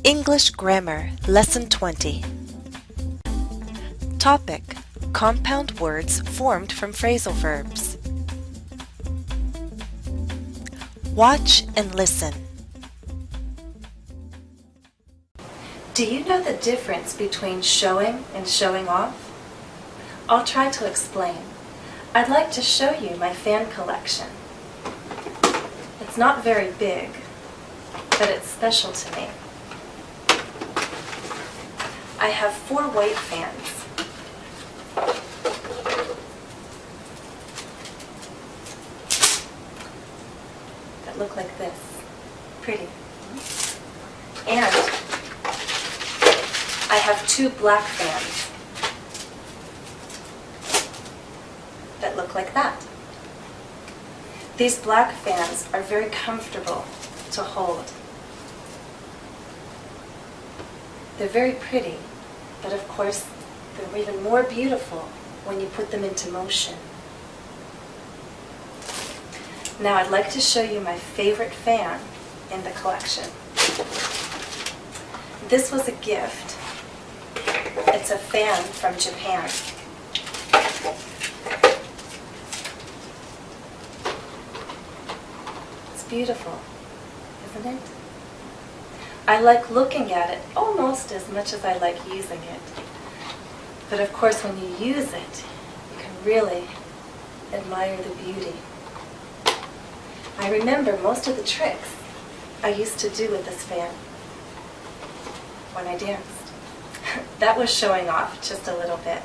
English Grammar, Lesson 20. Topic: Compound words formed from phrasal verbs. Watch and listen. Do you know the difference between showing and showing off? I'll try to explain. I'd like to show you my fan collection. It's not very big, but it's special to me. I have 4 white fans. That look like this. Pretty. And I have 2 black fans that look like that. These black fans are very comfortable to hold. They're very pretty, but of course they're even more beautiful when you put them into motion. Now I'd like to show you my favorite fan in the collection. This was a gift. It's a fan from Japan. It's beautiful, isn't it? I like looking at it almost as much as I like using it. But of course when you use it, you can really admire the beauty. I remember most of the tricks I used to do with this fan when I danced. That was showing off just a little bit.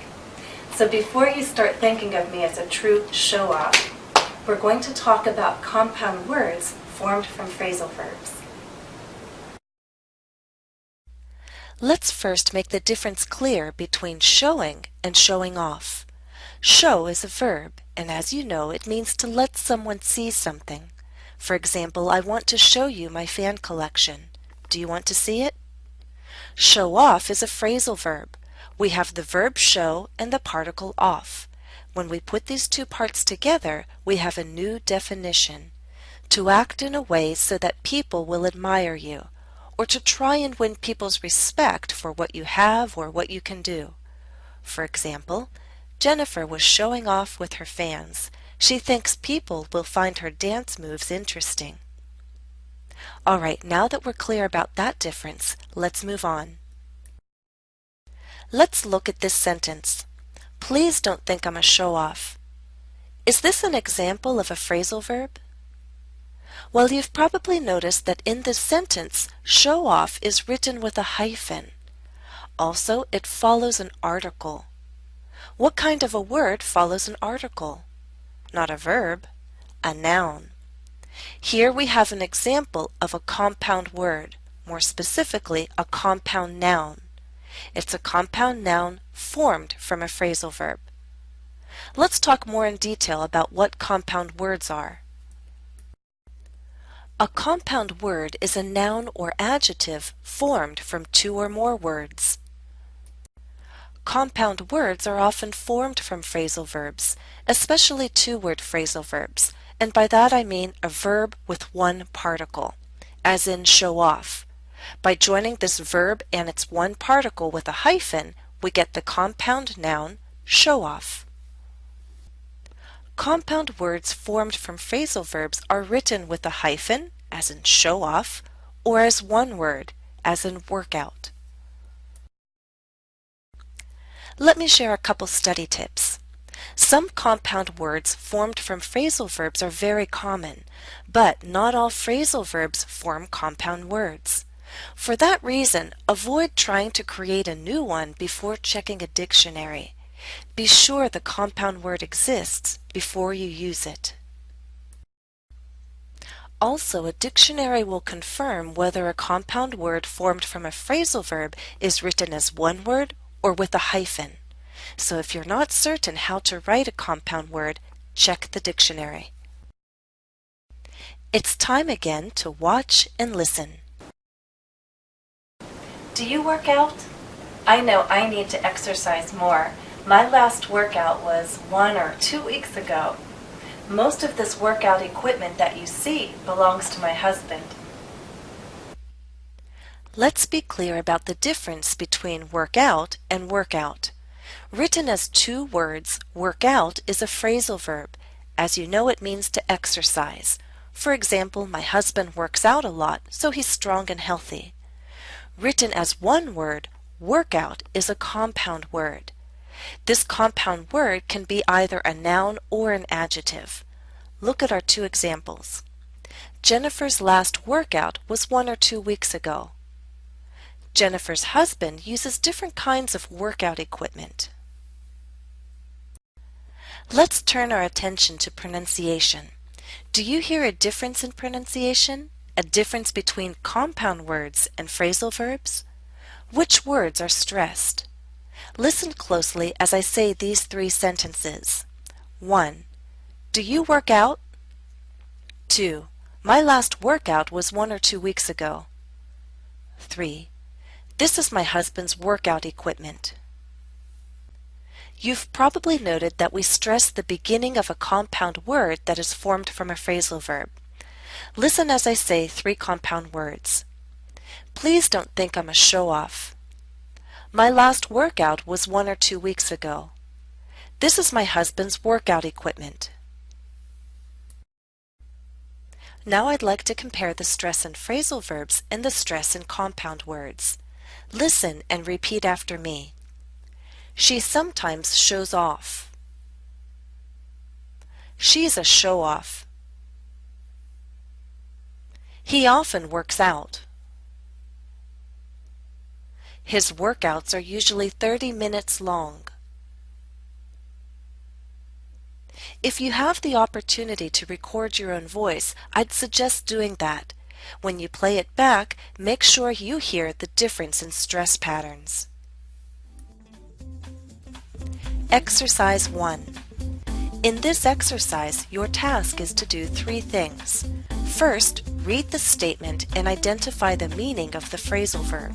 So before you start thinking of me as a true show-off, we're going to talk about compound words formed from phrasal verbs. Let's first make the difference clear between showing and showing off. Show is a verb, and as you know, it means to let someone see something. For example, I want to show you my fan collection. Do you want to see it? Show off is a phrasal verb. We have the verb show and the particle off. When we put these 2 parts together, we have a new definition. To act in a way so that people will admire you, or to try and win people's respect for what you have or what you can do. For example, Jennifer was showing off with her fans. She thinks people will find her dance moves interesting. Alright, now that we're clear about that difference, let's move on. Let's look at this sentence. Please don't think I'm a show-off. Is this an example of a phrasal verb? Well, you've probably noticed that in this sentence, show off is written with a hyphen. Also, it follows an article. What kind of a word follows an article? Not a verb, a noun. Here we have an example of a compound word, more specifically, a compound noun. It's a compound noun formed from a phrasal verb. Let's talk more in detail about what compound words are. A compound word is a noun or adjective formed from 2 or more words. Compound words are often formed from phrasal verbs, especially 2-word phrasal verbs, and by that I mean a verb with 1 particle, as in show off. By joining this verb and its 1 particle with a hyphen, we get the compound noun show off. Compound words formed from phrasal verbs are written with a hyphen, as in show off, or as 1 word, as in workout. Let me share a couple study tips. Some compound words formed from phrasal verbs are very common, but not all phrasal verbs form compound words. For that reason, avoid trying to create a new one before checking a dictionary. Be sure the compound word exists before you use it. Also, a dictionary will confirm whether a compound word formed from a phrasal verb is written as 1 word or with a hyphen. So if you're not certain how to write a compound word, check the dictionary. It's time again to watch and listen. Do you work out? I know I need to exercise more. My last workout was 1 or 2 weeks ago. Most of this workout equipment that you see belongs to my husband. Let's be clear about the difference between work out and workout. Written as two words, work out is a phrasal verb. As you know, it means to exercise. For example, my husband works out a lot, so he's strong and healthy. Written as one word, workout is a compound word. This compound word can be either a noun or an adjective. Look at our two examples. Jennifer's last workout was 1 or 2 weeks ago. Jennifer's husband uses different kinds of workout equipment. Let's turn our attention to pronunciation. Do you hear a difference in pronunciation? A difference between compound words and phrasal verbs? Which words are stressed? Listen closely as I say these three sentences. 1. Do you work out? 2. My last workout was 1 or 2 weeks ago. 3. This is my husband's workout equipment. You've probably noted that we stress the beginning of a compound word that is formed from a phrasal verb. Listen as I say three compound words. Please don't think I'm a show-off. My last workout was 1 or 2 weeks ago. This is my husband's workout equipment. Now I'd like to compare the stress in phrasal verbs and the stress in compound words. Listen and repeat after me. She sometimes shows off. She's a show-off. He often works out. His workouts are usually 30 minutes long. If you have the opportunity to record your own voice, I'd suggest doing that. When you play it back, make sure you hear the difference in stress patterns. Exercise 1. In this exercise, your task is to do 3 things. First, read the statement and identify the meaning of the phrasal verb.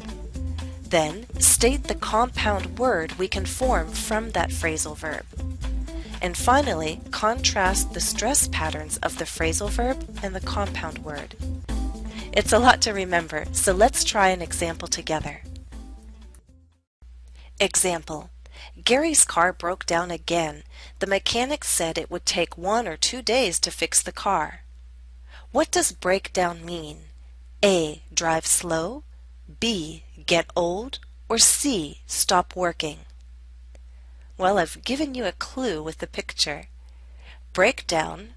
Then, state the compound word we can form from that phrasal verb. And finally, contrast the stress patterns of the phrasal verb and the compound word. It's a lot to remember, so let's try an example together. Example: Gary's car broke down again. The mechanic said it would take 1 or 2 days to fix the car. What does break down mean? A. Drive slow, B. Get old, or C. Stop working? Well, I've given you a clue with the picture. Break down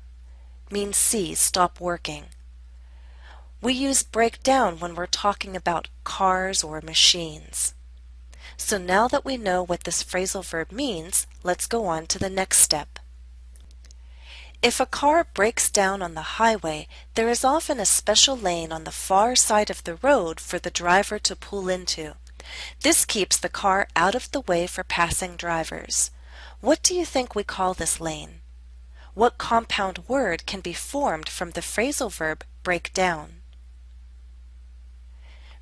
means C. Stop working. We use break down when we're talking about cars or machines. So now that we know what this phrasal verb means, let's go on to the next step. If a car breaks down on the highway, there is often a special lane on the far side of the road for the driver to pull into. This keeps the car out of the way for passing drivers. What do you think we call this lane? What compound word can be formed from the phrasal verb break down?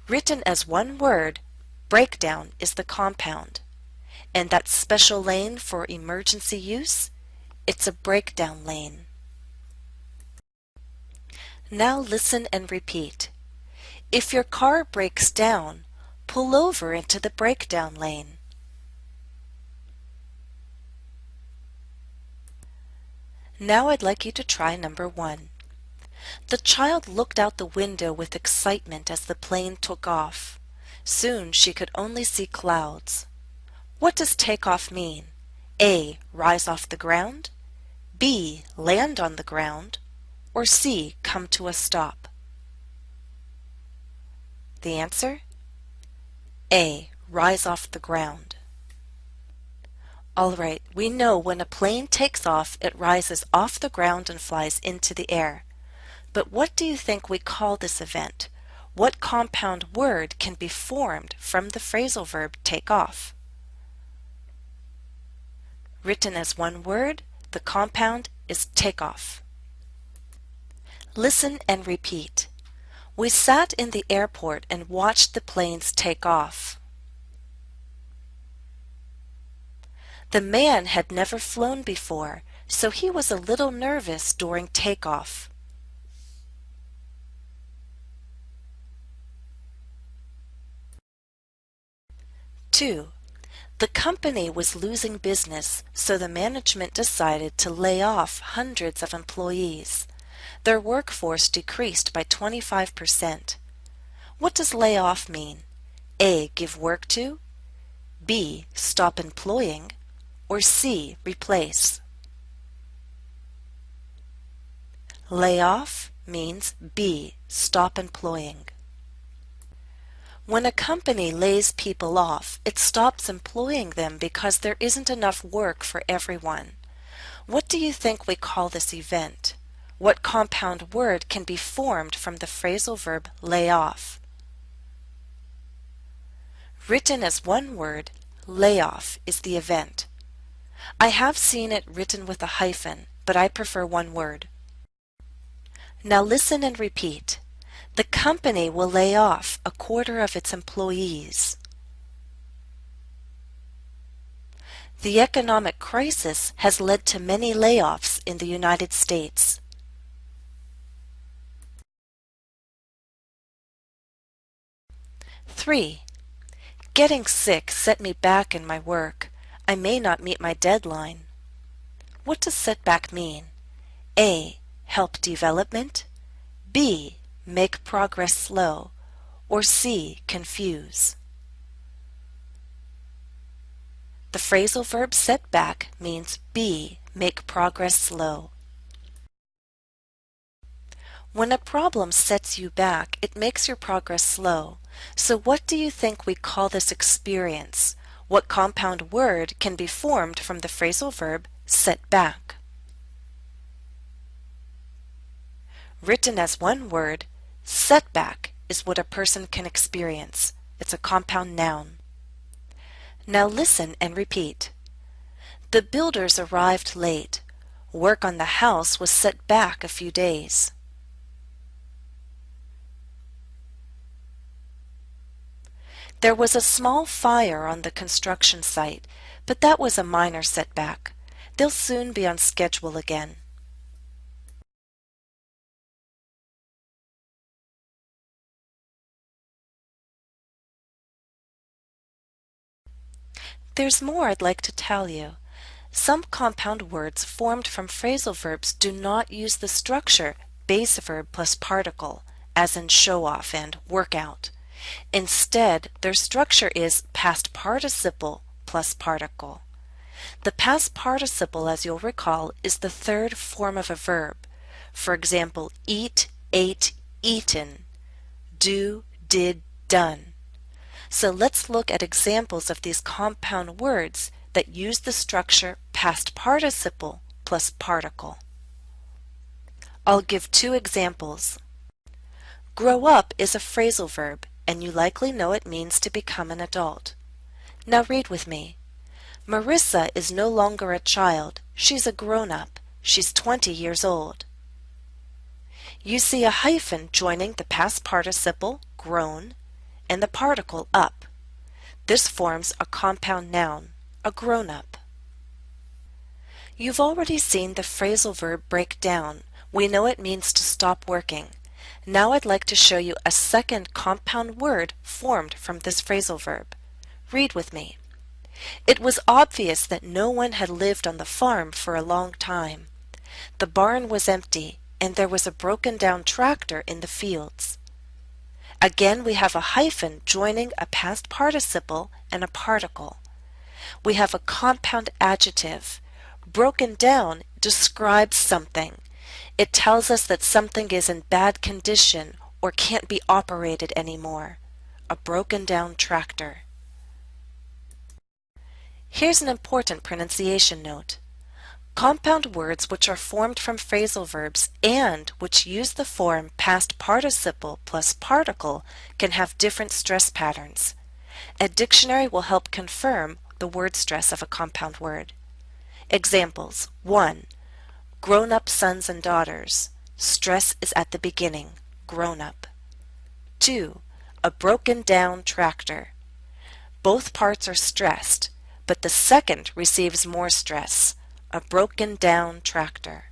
Written as one word, breakdown is the compound. And that special lane for emergency use? It's a breakdown lane. Now listen and repeat. If your car breaks down, pull over into the breakdown lane. Now I'd like you to try number 1. The child looked out the window with excitement as the plane took off. Soon she could only see clouds. What does take off mean? A. Rise off the ground, B. Land on the ground, or C. Come to a stop? The answer? A. Rise off the ground. Alright, we know when a plane takes off, it rises off the ground and flies into the air. But what do you think we call this event? What compound word can be formed from the phrasal verb take off? Written as one word, the compound is take off. Listen and repeat. We sat in the airport and watched the planes take off. The man had never flown before, so he was a little nervous during takeoff. 2. The company was losing business, so the management decided to lay off hundreds of employees. Their workforce decreased by 25%. What does lay off mean? A. Give work to, B. Stop employing, or C. Replace? Lay off means B. Stop employing. When a company lays people off, it stops employing them because there isn't enough work for everyone. What do you think we call this event? What compound word can be formed from the phrasal verb lay off? Written as one word, layoff is the event. I have seen it written with a hyphen, but I prefer one word. Now listen and repeat. The company will lay off a quarter of its employees. The economic crisis has led to many layoffs in the United States. Three. Getting sick set me back in my work. I may not meet my deadline. What does setback mean? A. Help development, B. Make progress slow, or C. Confuse? The phrasal verb setback means B. Make progress slow. When a problem sets you back, it makes your progress slow. So what do you think we call this experience? What compound word can be formed from the phrasal verb set back? Written as one word, setback is what a person can experience. It's a compound noun. Now listen and repeat. The builders arrived late. Work on the house was set back a few days. There was a small fire on the construction site, but that was a minor setback. They'll soon be on schedule again. There's more I'd like to tell you. Some compound words formed from phrasal verbs do not use the structure base verb plus particle, as in show off and work out. Instead, their structure is past participle plus particle. The past participle, as you'll recall, is the third form of a verb. For example, eat, ate, eaten, do, did, done. So let's look at examples of these compound words that use the structure past participle plus particle. I'll give two examples. Grow up is a phrasal verb, and you likely know it means to become an adult. Now read with me. Marissa is no longer a child. She's a grown-up. She's 20 years old. You see a hyphen joining the past participle, grown, and the particle up. This forms a compound noun, a grown-up. You've already seen the phrasal verb break down. We know it means to stop working. Now I'd like to show you a second compound word formed from this phrasal verb. Read with me. It was obvious that no one had lived on the farm for a long time. The barn was empty, and there was a broken-down tractor in the fields. Again, we have a hyphen joining a past participle and a particle. We have a compound adjective. Broken down describes something. It tells us that something is in bad condition or can't be operated anymore. A broken-down tractor. Here's an important pronunciation note. Compound words which are formed from phrasal verbs and which use the form past participle plus particle can have different stress patterns. A dictionary will help confirm the word stress of a compound word. Examples. 1. Grown-up sons and daughters. Stress is at the beginning. Grown-up. 2. A broken-down tractor. Both parts are stressed, but the second receives more stress. A broken-down tractor.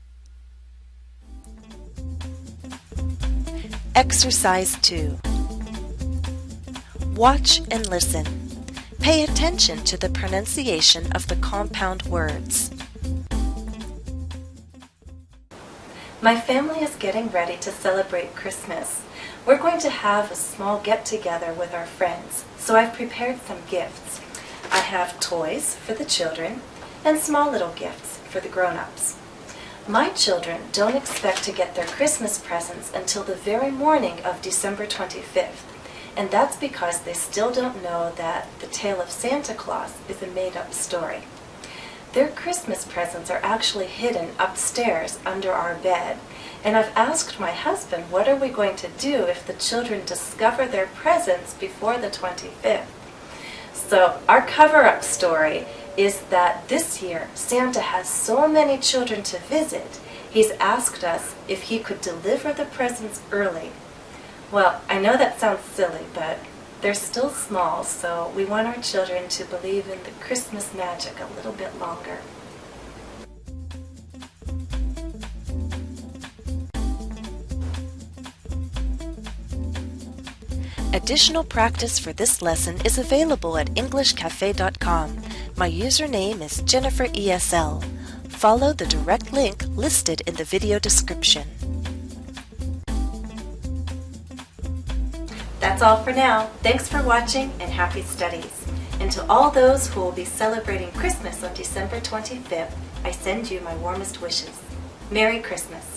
Exercise 2. Watch and listen. Pay attention to the pronunciation of the compound words. My family is getting ready to celebrate Christmas. We're going to have a small get-together with our friends, so I've prepared some gifts. I have toys for the children and small little gifts for the grown-ups. My children don't expect to get their Christmas presents until the very morning of December 25th, and that's because they still don't know that the tale of Santa Claus is a made-up story. Their Christmas presents are actually hidden upstairs under our bed, and I've asked my husband what are we going to do if the children discover their presents before the 25th. So our cover-up story is that this year Santa has so many children to visit, he's asked us if he could deliver the presents early. Well, I know that sounds silly, but they're still small, so we want our children to believe in the Christmas magic a little bit longer. Additional practice for this lesson is available at EnglishCafe.com. My username is JenniferESL. Follow the direct link listed in the video description. That's all for now. Thanks for watching and happy studies. And to all those who will be celebrating Christmas on December 25th, I send you my warmest wishes. Merry Christmas.